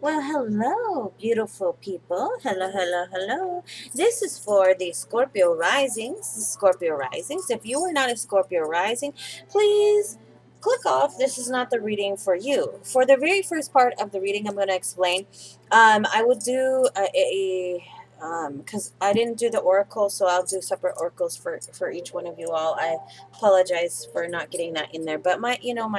Well, hello, beautiful people. Hello, hello, hello. This is for the Scorpio Risings. Scorpio Risings. If you are not a Scorpio Rising, please click off. This is not the reading for you. For the very first part of the reading, I'm going to explain. I would do because I didn't do the oracle, so I'll do separate oracles for each one of you all. I apologize for not getting that in there, but my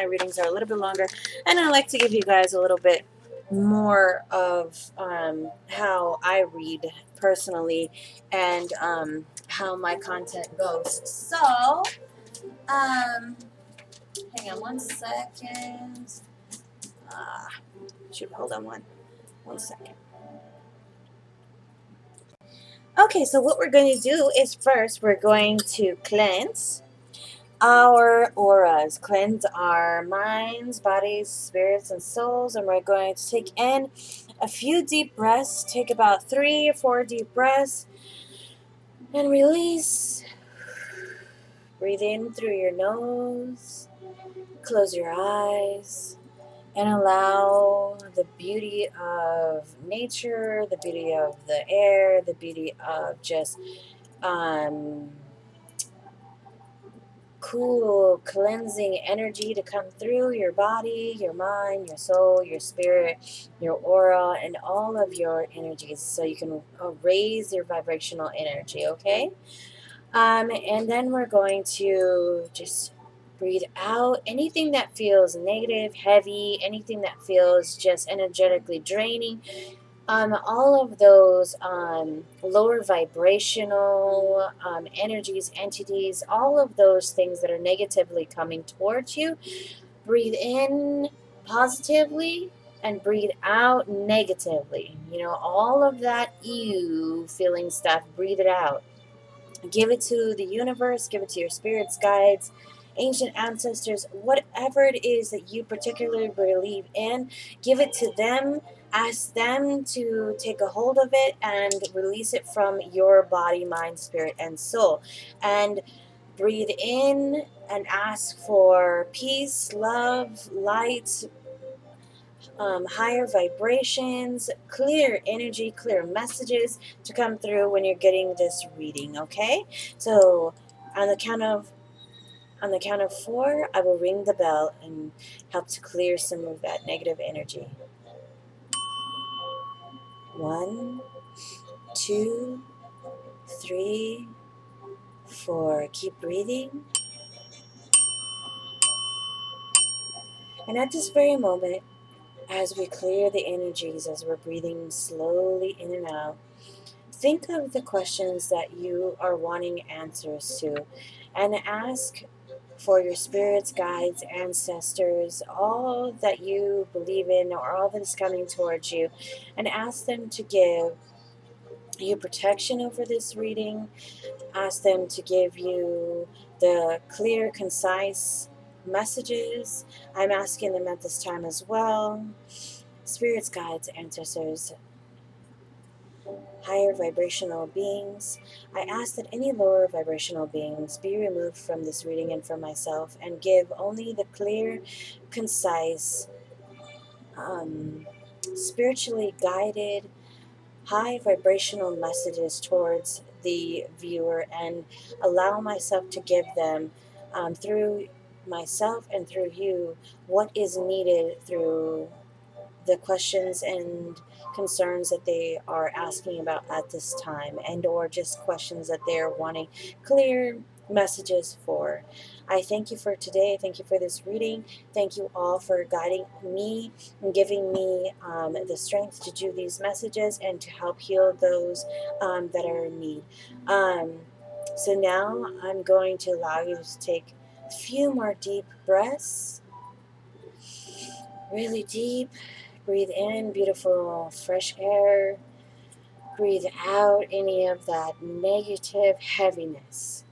readings are a little bit longer, and I like to give you guys a little bit more of how I read personally and how my content goes. So, hang on one second. Uh, hold on one second. Okay, so what we're going to do is first we're going to cleanse our auras, cleanse our minds, bodies, spirits, and souls, and we're going to take in a few deep breaths. Take about 3 or 4 deep breaths and release. Breathe in through your nose, close your eyes, and allow the beauty of nature, the beauty of the air, the beauty of just um, cool, cleansing energy to come through your body, your mind, your soul, your spirit, your aura, and all of your energies so you can raise your vibrational energy, okay? And then we're going to just breathe out anything that feels negative, heavy, anything that feels just energetically draining. All of those lower vibrational energies, entities, all of those things that are negatively coming towards you, breathe in positively and breathe out negatively. All of that you feeling stuff, breathe it out. Give it to the universe, give it to your spirits, guides, ancient ancestors, whatever it is that you particularly believe in, give it to them. Ask them to take a hold of it and release it from your body, mind, spirit, and soul. And breathe in and ask for peace, love, light, higher vibrations, clear energy, clear messages to come through when you're getting this reading. Okay, so on the count of on the count of 4, I will ring the bell and help to clear some of that negative energy. 1, 2, 3, 4. Keep breathing. And at this very moment, as we clear the energies, as we're breathing slowly in and out, think of the questions that you are wanting answers to and ask for your spirits, guides, ancestors, all that you believe in or all that is coming towards you, and ask them to give you protection over this reading. Ask them to give you the clear, concise messages. I'm asking them at this time as well. Spirits, guides, ancestors, higher vibrational beings, I ask that any lower vibrational beings be removed from this reading and from myself and give only the clear, concise, um, spiritually guided, high vibrational messages towards the viewer and allow myself to give them through myself and through you what is needed through the questions and concerns that they are asking about at this time, and or just questions that they're wanting clear messages for. I thank you for today. Thank you for this reading. Thank you all for guiding me and giving me the strength to do these messages and to help heal those that are in need. Um, so now I'm going to allow you to take a few more deep breaths, really deep. Breathe in beautiful fresh air. Breathe out any of that negative heaviness.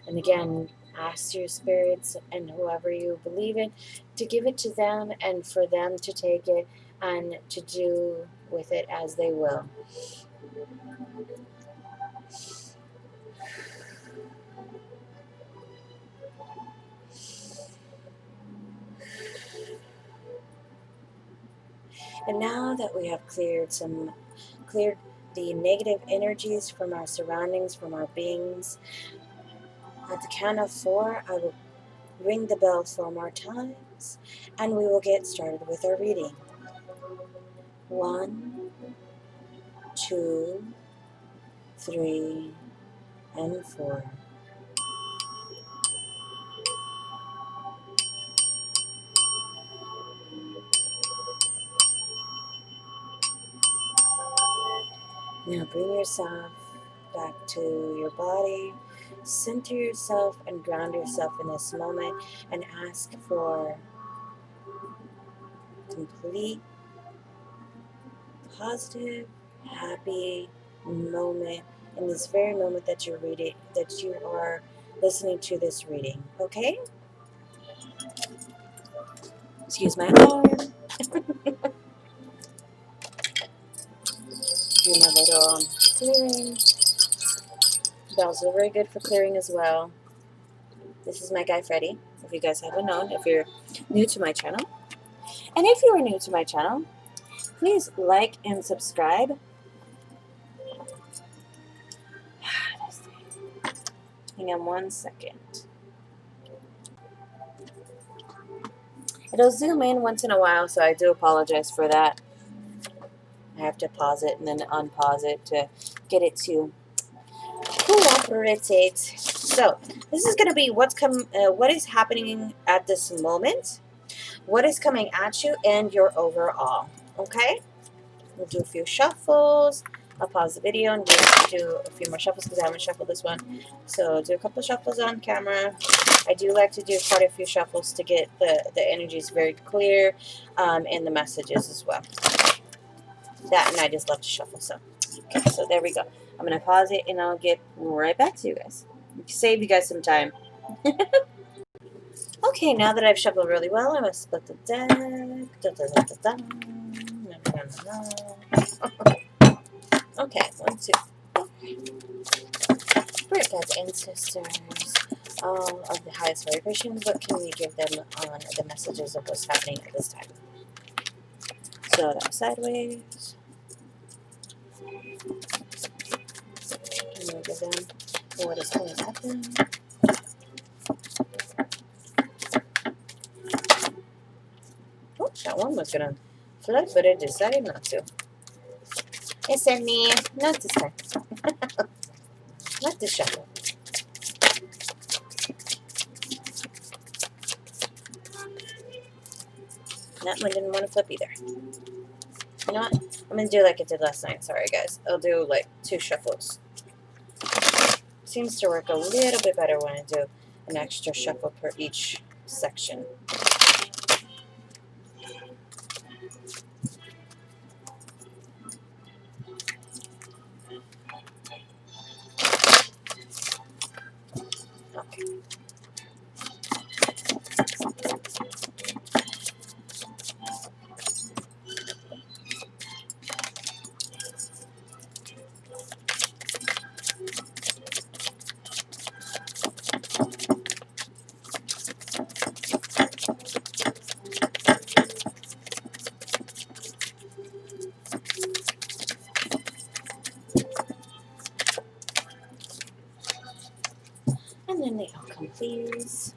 And again, ask your spirits and whoever you believe in to give it to them and for them to take it and to do with it as they will. And now that we have cleared the negative energies from our surroundings, from our beings, at the count of 4, I will ring the bell 4 more times, and we will get started with our reading. 1, 2, 3, and 4. Now bring yourself back to your body, center yourself and ground yourself in this moment, and ask for complete, positive, happy moment in this very moment that you're reading, that you are listening to this reading. Okay? Excuse my alarm. Do my little clearing. Bells are very good for clearing as well. This is my guy Freddy, if you guys haven't known, if you're new to my channel. And if you are new to my channel, please like and subscribe. Hang on 1 second. It'll zoom in once in a while, so I do apologize for that. I have to pause it and then unpause it to get it to cooperate. So this is going to be what is happening at this moment, what is coming at you, and your overall. Okay? We'll do a few shuffles. I'll pause the video and do a few more shuffles because I haven't shuffled this one. So do a couple of shuffles on camera. I do like to do quite a few shuffles to get the energies very clear, and the messages as well. That, and I just love to shuffle. So, okay, so there we go. I'm going to pause it and I'll get right back to you guys. Save you guys some time. Okay, now that I've shuffled really well, I'm going to split the deck. Okay, 1, 2. Spirit guides, ancestors, all of the highest vibrations, what can we give them on the messages of what's happening at this time? So that was sideways. And we'll give them what is going to happen. Oh, that one was going to flood, but it decided not to. It said, nah, not this time. Not this shuffle. That one didn't want to flip either. You know what? I'm going to do like I did last night. Sorry, guys. I'll do like 2 shuffles. Seems to work a little bit better when I do an extra shuffle per each section. Okay. And then the outcome, please.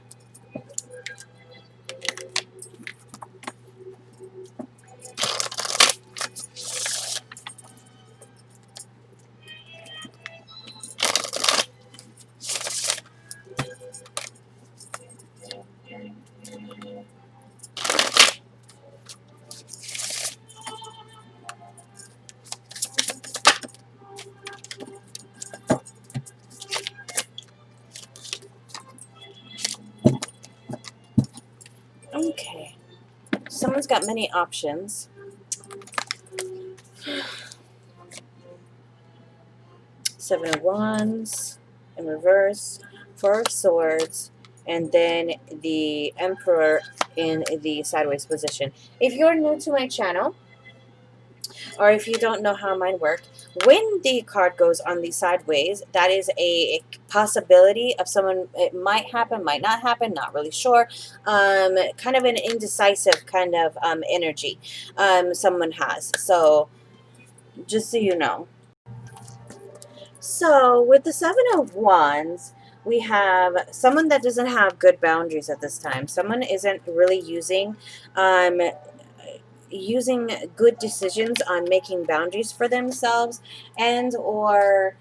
Okay. Someone's got many options. Seven of Wands in reverse, 4 of Swords, and then the Emperor in the sideways position. If you're new to my channel, or if you don't know how mine work, when the card goes on the sideways, that is a possibility of someone, it might happen, might not happen, not really sure, kind of an indecisive kind of energy someone has. So just so you know. So with the Seven of Wands, we have someone that doesn't have good boundaries at this time. Someone isn't really um, using good decisions on making boundaries for themselves, and or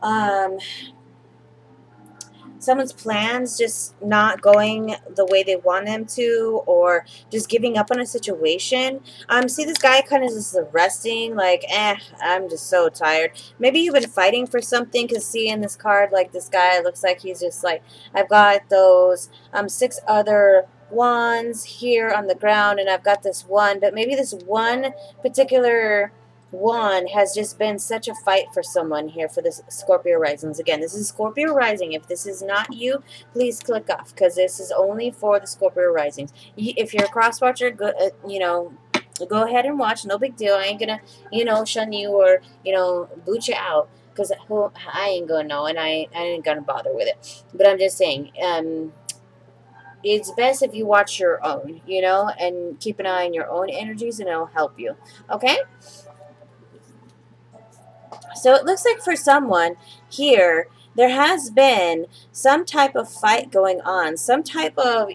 um, someone's plans just not going the way they want them to, or just giving up on a situation. See, this guy kind of just resting, like, I'm just so tired. Maybe you've been fighting for something, because see, in this card, like, this guy looks like he's just like, I've got those six other wands here on the ground, and I've got this one, but maybe this one particular one has just been such a fight for someone here for this Scorpio Risings. Again, this is Scorpio Rising. If this is not you, please click off, because this is only for the Scorpio Risings. If you're a cross watcher, go, go ahead and watch. No big deal. I ain't gonna, shun you or, boot you out, because I ain't gonna know, and I ain't gonna bother with it. But I'm just saying, it's best if you watch your own, and keep an eye on your own energies, and it'll help you. Okay? So it looks like for someone here, there has been some type of fight going on, some type of,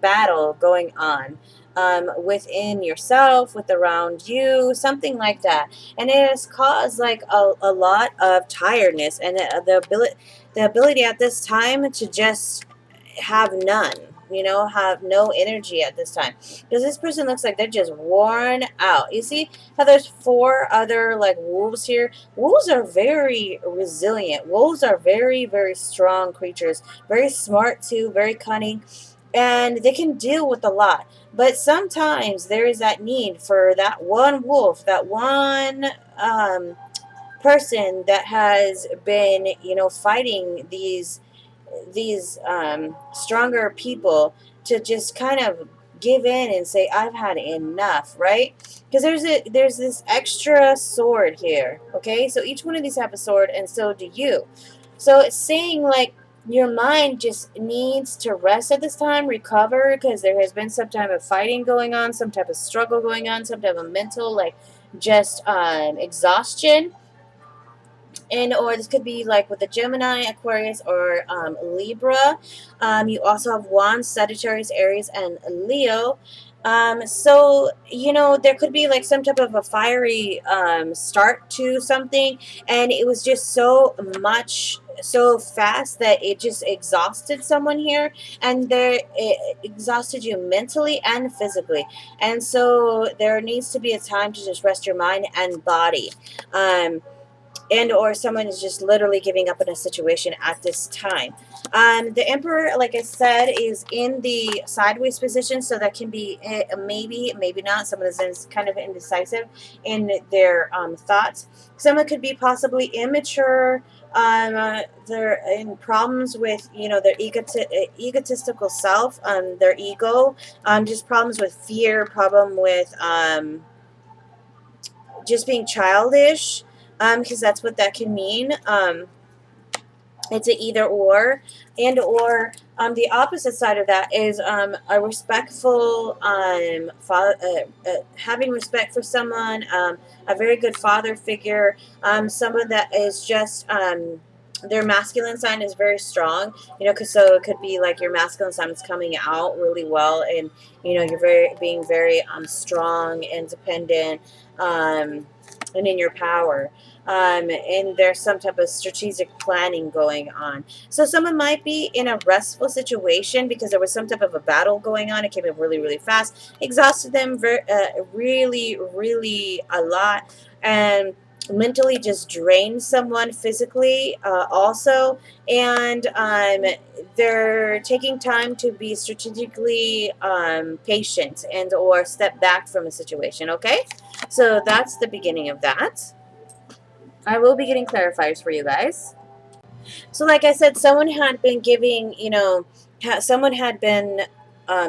battle going on within yourself, with around you, something like that. And it has caused like a lot of tiredness, and the ability at this time to just have none, have no energy at this time, because this person looks like they're just worn out. You see how there's four other like wolves here? Wolves are very resilient. Wolves are very, very strong creatures, very smart too, very cunning, and they can deal with a lot. But sometimes there is that need for that one wolf, that one person that has been, fighting these stronger people, to just kind of give in and say, I've had enough, right? Because there's this extra sword here. Okay, so each one of these have a sword, and so do you. So it's saying like your mind just needs to rest at this time, recover, because there has been some type of fighting going on, some type of struggle going on, some type of mental, like, just exhaustion. And or this could be like with a Gemini, Aquarius, or Libra. You also have Wands, Sagittarius, Aries, and Leo. So there could be like some type of a fiery start to something, and it was just so much, so fast, that it just exhausted someone here, and it exhausted you mentally and physically. And so there needs to be a time to just rest your mind and body. And or someone is just literally giving up in a situation at this time. The Emperor, like I said, is in the sideways position, so that can be maybe not. Someone is kind of indecisive in their thoughts. Someone could be possibly immature. They're in problems with, their egotistical self, their ego, just problems with fear, problem with just being childish, because that's what that can mean. It's a either or, and or the opposite side of that is a respectful father, having respect for someone, a very good father figure, someone that is just their masculine sign is very strong, because so it could be like your masculine sign is coming out really well, and you're being very strong, independent, and in your power. And there's some type of strategic planning going on. So someone might be in a restful situation because there was some type of a battle going on. It came in really, really fast, exhausted them really, really a lot, and mentally just drained someone physically also. And they're taking time to be strategically patient, and or step back from a situation. Okay, so that's the beginning of that. I will be getting clarifiers for you guys. So, like I said, someone had been giving, someone had been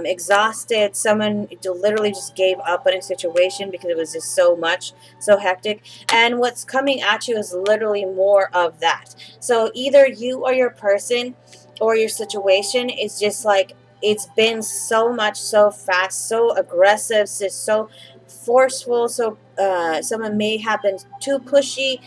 exhausted. Someone literally just gave up on a situation because it was just so much, so hectic. And what's coming at you is literally more of that. So either you or your person or your situation is just like, it's been so much, so fast, so aggressive, so forceful. So someone may have been too pushy,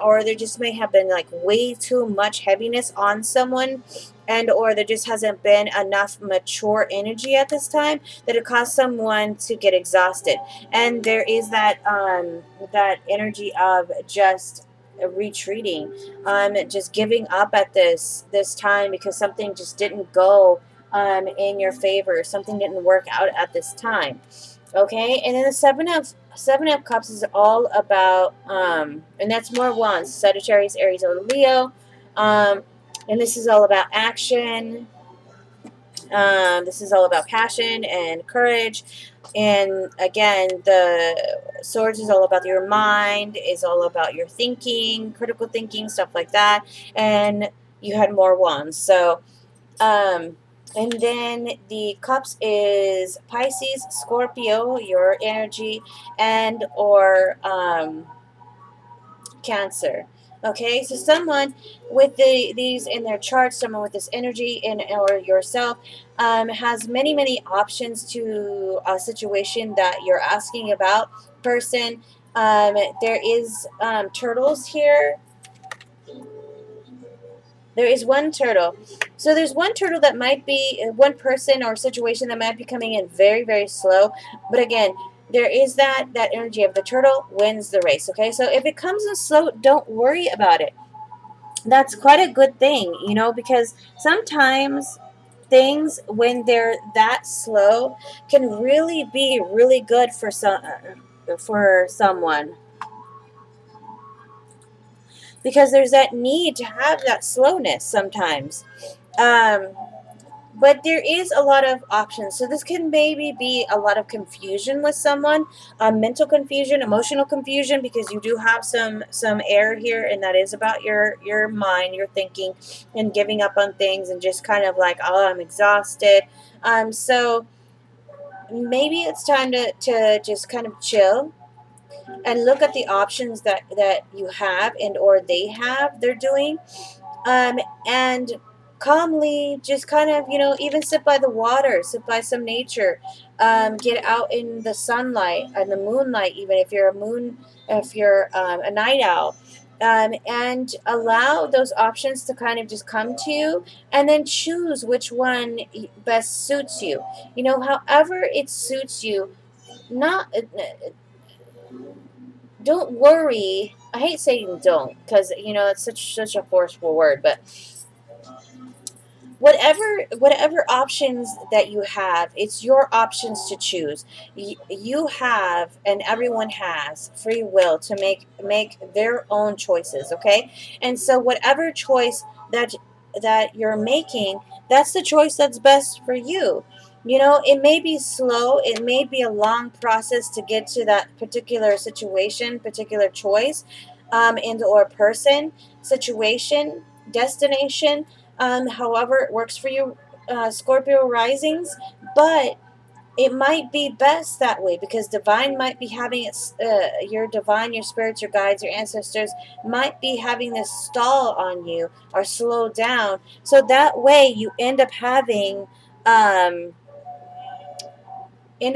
or there just may have been like way too much heaviness on someone, and or there just hasn't been enough mature energy at this time that it caused someone to get exhausted. And there is that energy of just retreating, just giving up at this time because something just didn't go in your favor, something didn't work out at this time. Okay, and then the seven of cups is all about and that's more wands, Sagittarius, Aries, or Leo. And this is all about action. This is all about passion and courage. And again, the swords is all about your mind, is all about your thinking, critical thinking, stuff like that. And you had more wands. So and then the cups is Pisces, Scorpio, your energy, and or Cancer. Okay, so someone with these in their chart, someone with this energy in or yourself, has many options to a situation that you're asking about. Person, there is turtles here. There is one turtle. So there's one turtle that might be one person or situation that might be coming in very slow. But again, there is that energy of the turtle wins the race. Okay, so if it comes in slow, don't worry about it. That's quite a good thing, because sometimes things when they're that slow can really be really good for someone, because there's that need to have that slowness sometimes. Um, but there is a lot of options, so this can maybe be a lot of confusion with someone, mental confusion, emotional confusion, because you do have some air here, and that is about your mind, your thinking, and giving up on things, and just kind of like, oh, I'm exhausted. So maybe it's time to just kind of chill and look at the options that you have and or they're doing, and calmly just kind of, even sit by the water, sit by some nature, get out in the sunlight and the moonlight, even if you're a night owl, and allow those options to kind of just come to you, and then choose which one best suits you, however it suits you. Not Don't worry. I hate saying don't, because it's such a forceful word, but whatever options that you have, it's your options to choose. You have, and everyone has, free will to make their own choices. Okay, and so whatever choice that you're making, that's the choice that's best for you. It may be slow, it may be a long process to get to that particular situation, particular choice, and or person, situation, destination, however it works for you, Scorpio risings. But it might be best that way, because divine might be having its your divine, your spirits, your guides, your ancestors might be having this stall on you or slow down, so that way you um, end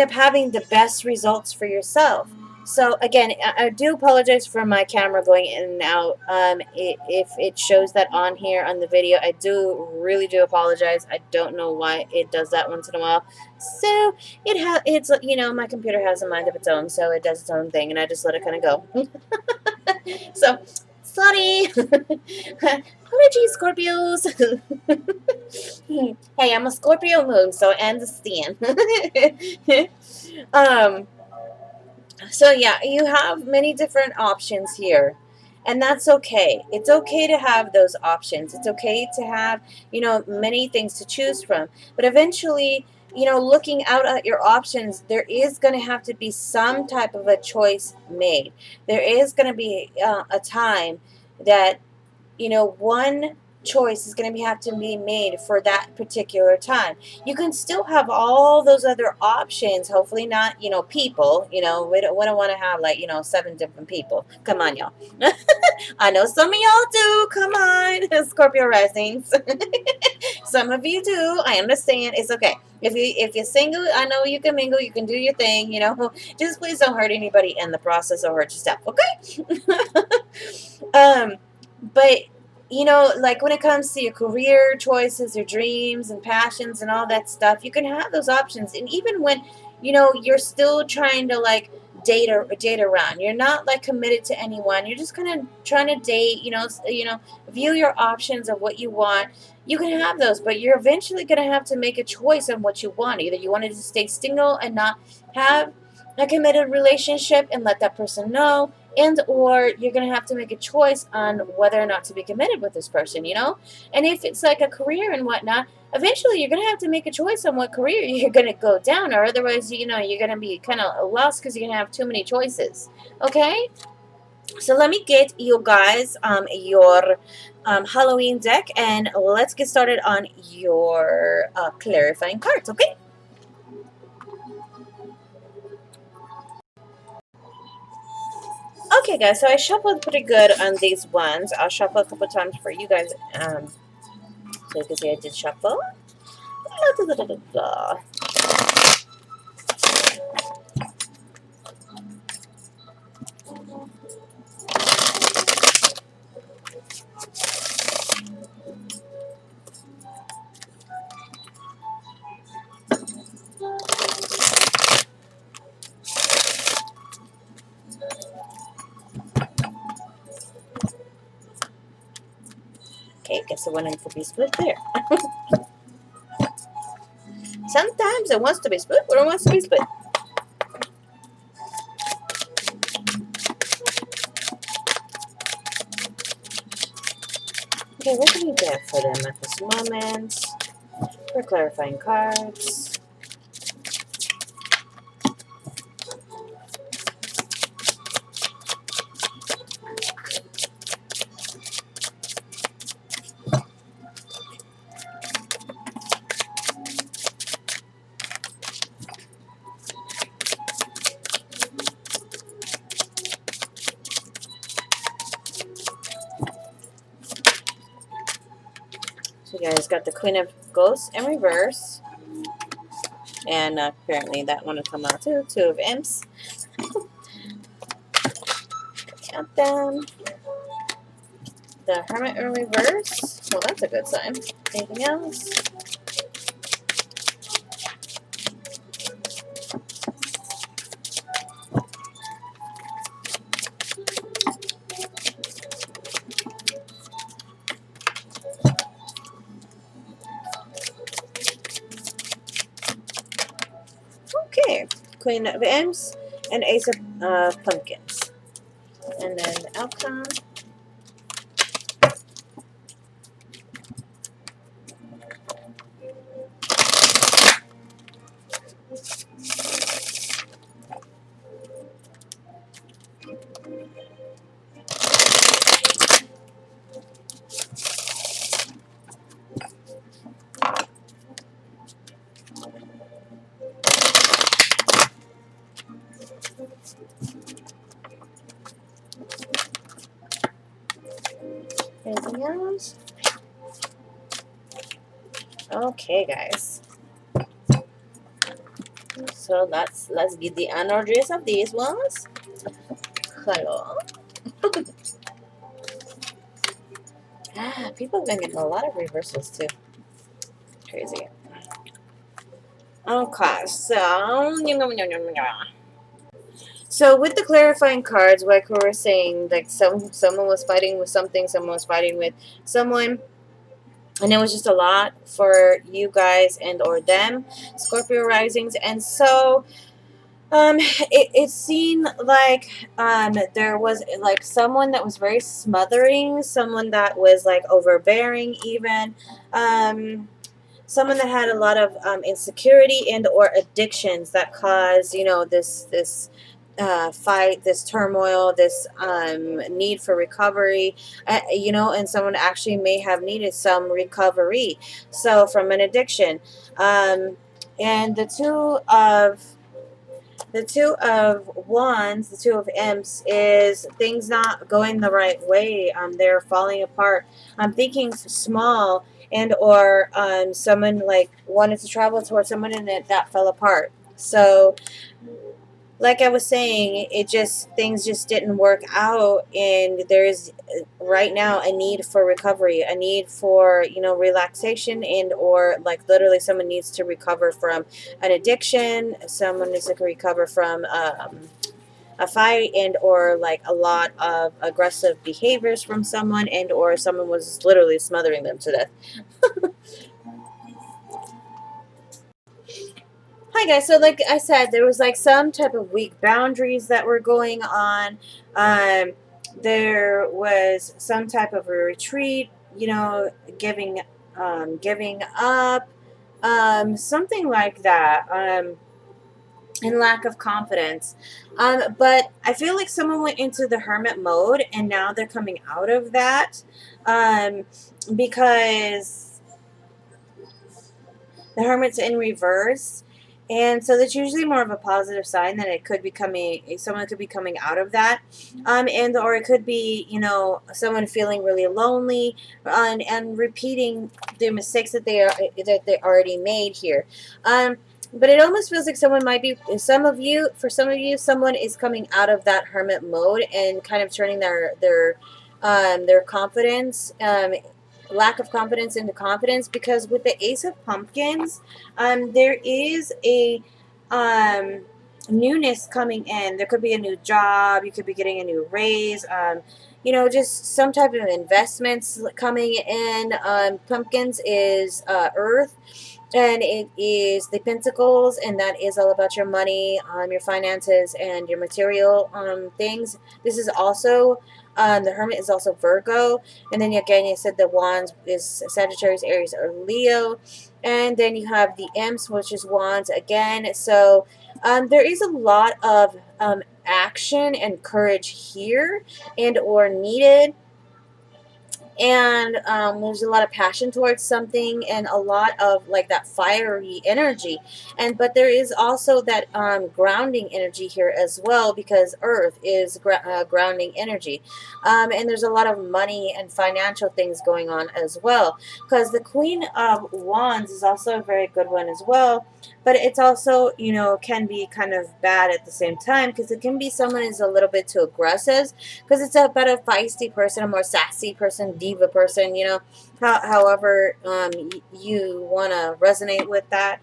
up having the best results for yourself. So again, I do apologize for my camera going in and out. If it shows that on here on the video, I really do apologize. I don't know why it does that once in a while. So it's my computer has a mind of its own, so it does its own thing, and I just let it kind of go. So sorry. Apologies, Scorpios. Hey, I'm a Scorpio moon, so I understand. um, so yeah, you have many different options here. And that's okay. It's okay to have those options. It's okay to have, many things to choose from. But eventually, looking out at your options, there is going to have to be some type of a choice made. There is going to be a time that, one choice is going to have to be made for that particular time. You can still have all those other options. Hopefully not, people. We don't want to have like 7 different people. Come on, y'all. I know some of y'all do. Come on, Scorpio risings. Some of you do. I understand. It's okay. If you're single, I know you can mingle. You can do your thing. Just please don't hurt anybody in the process or hurt yourself. Okay. But like when it comes to your career choices, your dreams and passions and all that stuff, you can have those options. And even when you're still trying to like date around, you're not like committed to anyone, you're just kind of trying to date, view your options of what you want. You can have those, but you're eventually going to have to make a choice on what you want. Either you wanted to stay single and not have a committed relationship and let that person know, and or you're going to have to make a choice on whether or not to be committed with this person. And if it's like a career and whatnot, eventually you're going to have to make a choice on what career you're going to go down, or otherwise you're going to be kind of lost because you're going to have too many choices. Okay, so let me get you guys your Halloween deck, and let's get started on your clarifying cards. Okay. Okay, guys, so I shuffled pretty good on these ones. I'll shuffle a couple times for you guys, so you can see I did shuffle. Okay, guess the one needs to be split there. Sometimes it wants to be split, or it wants to be split. Okay, what can you get for them at this moment? For clarifying cards. So you guys got the Queen of Ghosts in reverse. And apparently that one will come out too. Two of Imps. Count them. The Hermit in reverse. Well, that's a good sign. Anything else? Okay. Queen of Imps and Ace of Pumpkins. And then the outcome. Anything else? Okay, guys. So let's get the energies of these ones. Hello. People have been getting a lot of reversals too. Crazy. Okay, so with the clarifying cards, like we were saying, like someone was fighting with something, someone was fighting with someone, and it was just a lot for you guys and or them, Scorpio risings. And so it seemed like there was like someone that was very smothering, someone that was like overbearing even, someone that had a lot of insecurity and or addictions that caused this fight this turmoil, this need for recovery, and someone actually may have needed some recovery. So from an addiction, um, and the two of wands, the two of imps, is things not going the right way. They're falling apart. I'm thinking small, and or someone like wanted to travel towards someone and that fell apart. So like I was saying, it just things just didn't work out, and there's right now a need for recovery, a need for relaxation, and or like literally someone needs to recover from an addiction, someone needs to recover from a fight, and or like a lot of aggressive behaviors from someone, and or someone was literally smothering them to death. Hi guys. So like I said, there was like some type of weak boundaries that were going on. Um, there was some type of a retreat, giving giving up, something like that. And lack of confidence. But I feel like someone went into the hermit mode and now they're coming out of that. Um, because the hermit's in reverse, and so that's usually more of a positive sign that it could be coming, someone could be coming out of that, and or it could be someone feeling really lonely, and repeating the mistakes that they already made here. But it almost feels like someone might be, for some of you, someone is coming out of that hermit mode and kind of turning their confidence, lack of confidence into confidence, because with the Ace of Pumpkins, there is a um, newness coming in. There could be a new job. You could be getting a new raise. Just some type of investments coming in. Pumpkins is Earth, and it is the Pentacles, and that is all about your money, your finances, and your material things. This is also the Hermit is also Virgo, and then again, you said the Wands is Sagittarius, Aries, or Leo, and then you have the Imps, which is Wands again. So there is a lot of action and courage here, and or needed, and there's a lot of passion towards something, and a lot of like that fiery energy, and but there is also that grounding energy here as well, because Earth is grounding energy, and there's a lot of money and financial things going on as well, because the Queen of Wands is also a very good one as well, but it's also can be kind of bad at the same time, because it can be someone who's a little bit too aggressive, because it's about a feisty person, a more sassy person, diva person, however you want to resonate with that.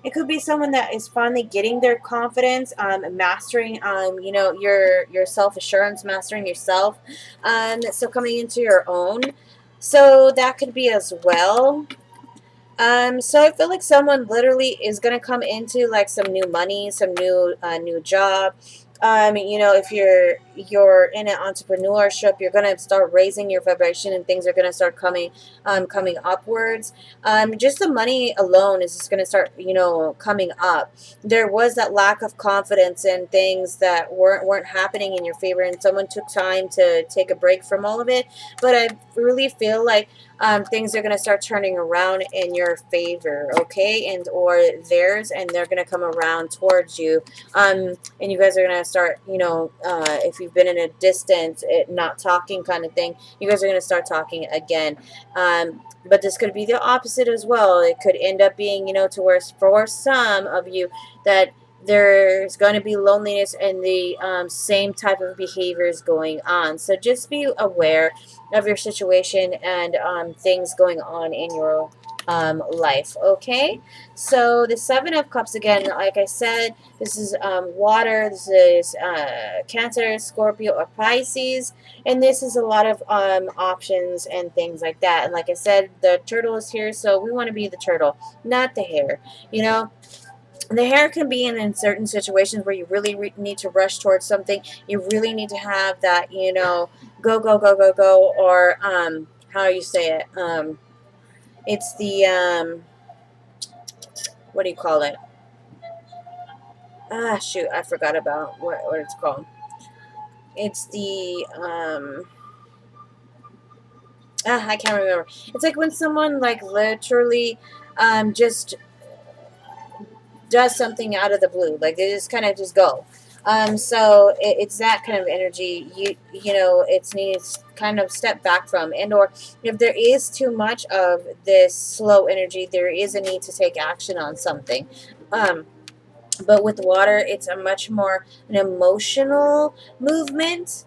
It could be someone that is finally getting their confidence, mastering, your self assurance, mastering yourself, so coming into your own. So that could be as well. So I feel like someone literally is gonna come into like some new money, some new job. If you're in an entrepreneurship, you're gonna start raising your vibration, and things are gonna start coming upwards. Just the money alone is just gonna start coming up. There was that lack of confidence and things that weren't happening in your favor, and someone took time to take a break from all of it. But I really feel like things are going to start turning around in your favor, okay, and or theirs, and they're going to come around towards you, and you guys are going to start, if you've been in a distance, not talking kind of thing, you guys are going to start talking again. But this could be the opposite as well. It could end up being, to where for some of you that there's going to be loneliness and the same type of behaviors going on. So just be aware of your situation and things going on in your life. Okay, so the Seven of Cups, again, like I said, this is water. This is Cancer, Scorpio, or Pisces, and this is a lot of options and things like that. And like I said, the turtle is here, so we want to be the turtle, not the hare. You know, the hair can be in certain situations where you really need to rush towards something. You really need to have that, go, go, go, go, go, or how you say it. It's the what do you call it? Shoot, I forgot about what it's called. It's the I can't remember. It's like when someone like literally just does something out of the blue, like they just kind of just go. So it's that kind of energy. It's needs kind of step back from, and or if there is too much of this slow energy, there is a need to take action on something. Um, but with water, it's a much more an emotional movement.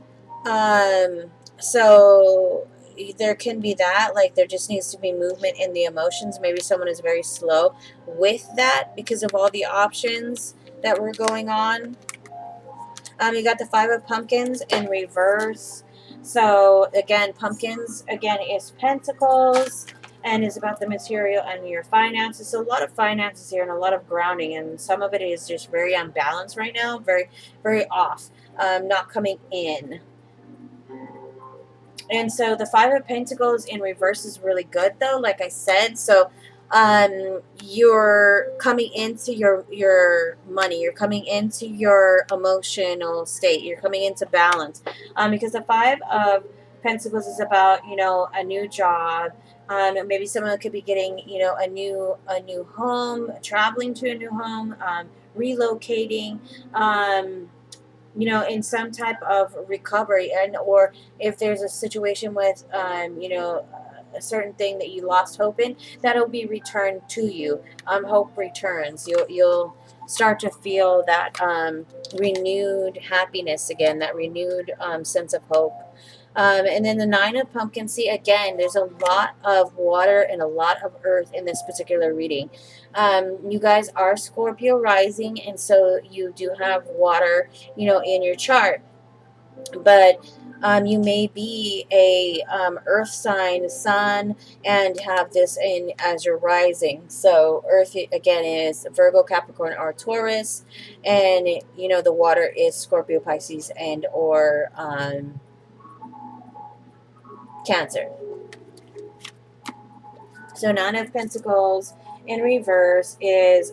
So there can be that, like there just needs to be movement in the emotions. Maybe someone is very slow with that because of all the options that were going on. You got the Five of Pumpkins in reverse. So again, pumpkins again is Pentacles and is about the material and your finances. So a lot of finances here and a lot of grounding, and some of it is just very unbalanced right now, very very off, not coming in. And so the Five of Pentacles in reverse is really good, though, like I said. So you're coming into your money, you're coming into your emotional state, you're coming into balance. Because the Five of Pentacles is about, a new job. Maybe someone could be getting, a new home, traveling to a new home, relocating. In some type of recovery, and or if there's a situation with a certain thing that you lost hope in, that'll be returned to you. Hope returns. You'll start to feel that renewed happiness again, that renewed sense of hope. And then the Nine of Pumpkins, see, again, there's a lot of water and a lot of earth in this particular reading. You guys are Scorpio rising, and so you do have water, in your chart. But you may be a earth sign, sun, and have this in as your rising. So earth again is Virgo, Capricorn, or Taurus, and the water is Scorpio, Pisces, and or Cancer. So Nine of Pentacles in reverse is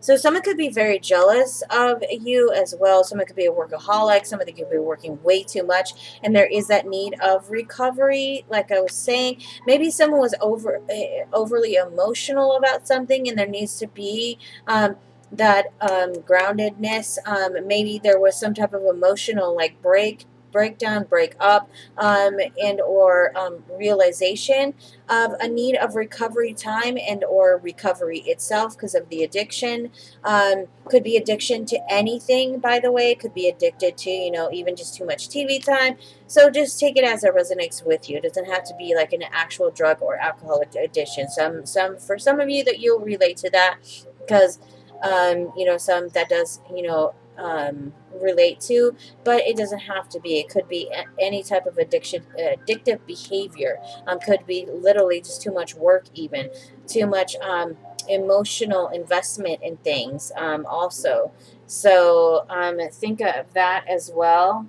so someone could be very jealous of you as well. Someone could be a workaholic. Somebody could be working way too much, and there is that need of recovery. Like I was saying, maybe someone was overly emotional about something, and there needs to be that groundedness. Maybe there was some type of emotional like breakdown, break up, and or realization of a need of recovery time and or recovery itself because of the addiction. Could be addiction to anything, by the way. Could be addicted to, even just too much TV time. So just take it as it resonates with you. It doesn't have to be like an actual drug or alcoholic addiction. For some of you that you'll relate to that because some that does relate to, but it doesn't have to be. It could be any type of addictive behavior. Could be literally just too much work, even too much emotional investment in things. Also, so think of that as well.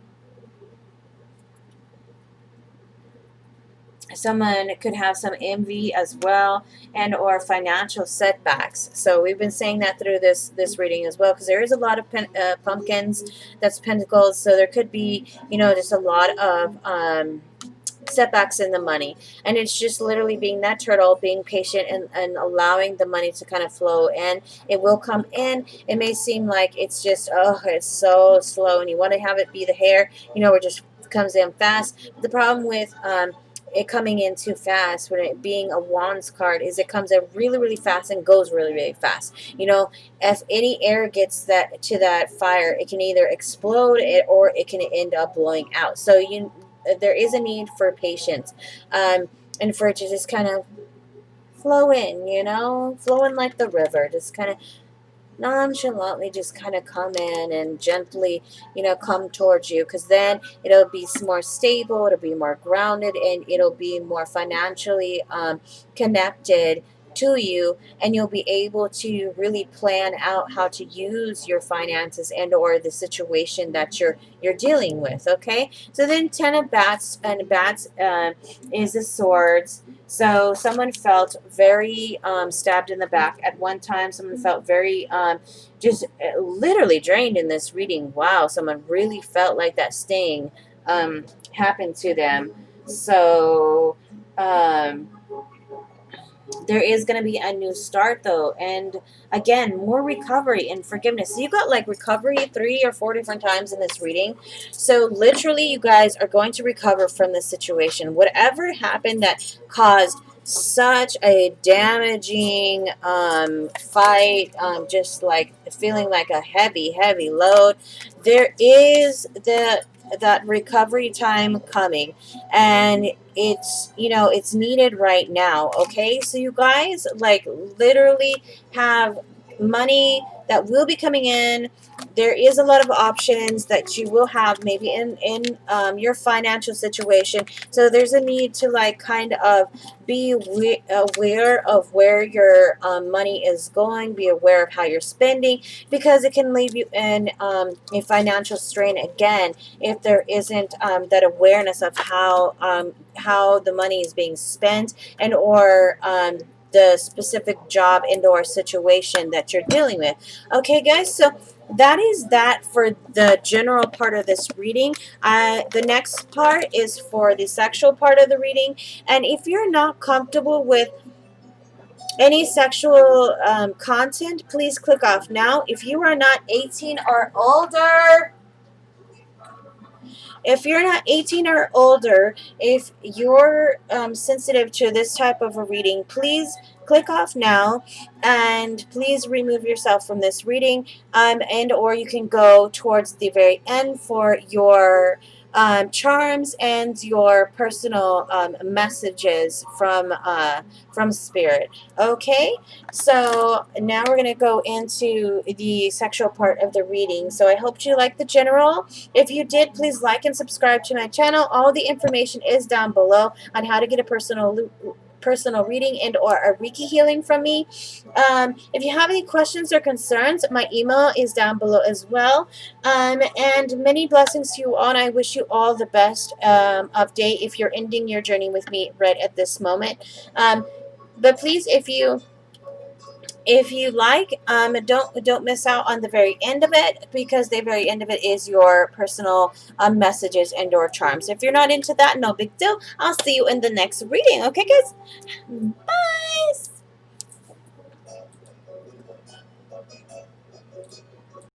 Someone could have some envy as well, and or financial setbacks. So we've been saying that through this reading as well, because there is a lot of pumpkins, that's pentacles. So there could be just a lot of setbacks in the money, and it's just literally being that turtle, being patient, and allowing the money to kind of flow in. It will come in. It may seem like it's just, it's so slow, and you want to have it be the hair, where it just comes in fast. The problem with it coming in too fast, when it being a wands card, is it comes in really really fast and goes really really fast. If any air gets that to that fire, it can either explode it or it can end up blowing out. So there is a need for patience, and for it to just kind of flow in, flowing like the river, just kind of nonchalantly just kind of come in and gently, come towards you, because then it'll be more stable, it'll be more grounded, and it'll be more financially connected to you, and you'll be able to really plan out how to use your finances and or the situation that you're dealing with. Okay, so then 10 of bats, and bats is the swords, So someone felt very stabbed in the back at one time. Someone felt very just literally drained in this reading. Wow, someone really felt like that sting happened to them. So um, there is going to be a new start though, and again, more recovery and forgiveness. So you got like recovery 3 or 4 different times in this reading. So literally you guys are going to recover from this situation, whatever happened that caused such a damaging fight, just like feeling like a heavy load. There is that recovery time coming, and it's needed right now. Okay, so you guys like literally have money that will be coming in. There is a lot of options that you will have maybe in your financial situation. So there's a need to like kind of be aware of where your money is going, be aware of how you're spending, because it can leave you in a financial strain again if there isn't that awareness of how the money is being spent, and or the specific job and/or situation that you're dealing with. Okay, guys, so that is that for the general part of this reading. The next part is for the sexual part of the reading, and if you're not comfortable with any sexual content, please click off now. If you are not 18 or older, if you're not 18 or older, if you're sensitive to this type of a reading, please click off now, and please remove yourself from this reading, and or you can go towards the very end for your charms and your personal messages from spirit. Okay, so now we're going to go into the sexual part of the reading. So I hope you like the general. If you did, please like and subscribe to my channel. All the information is down below on how to get a personal reading and or a Reiki healing from me. If you have any questions or concerns, my email is down below as well. And many blessings to you all, and I wish you all the best of day if you're ending your journey with me right at this moment. But please, if you like, don't miss out on the very end of it, because the very end of it is your personal messages and or charms. If you're not into that, no big deal. I'll see you in the next reading. Okay, guys, bye.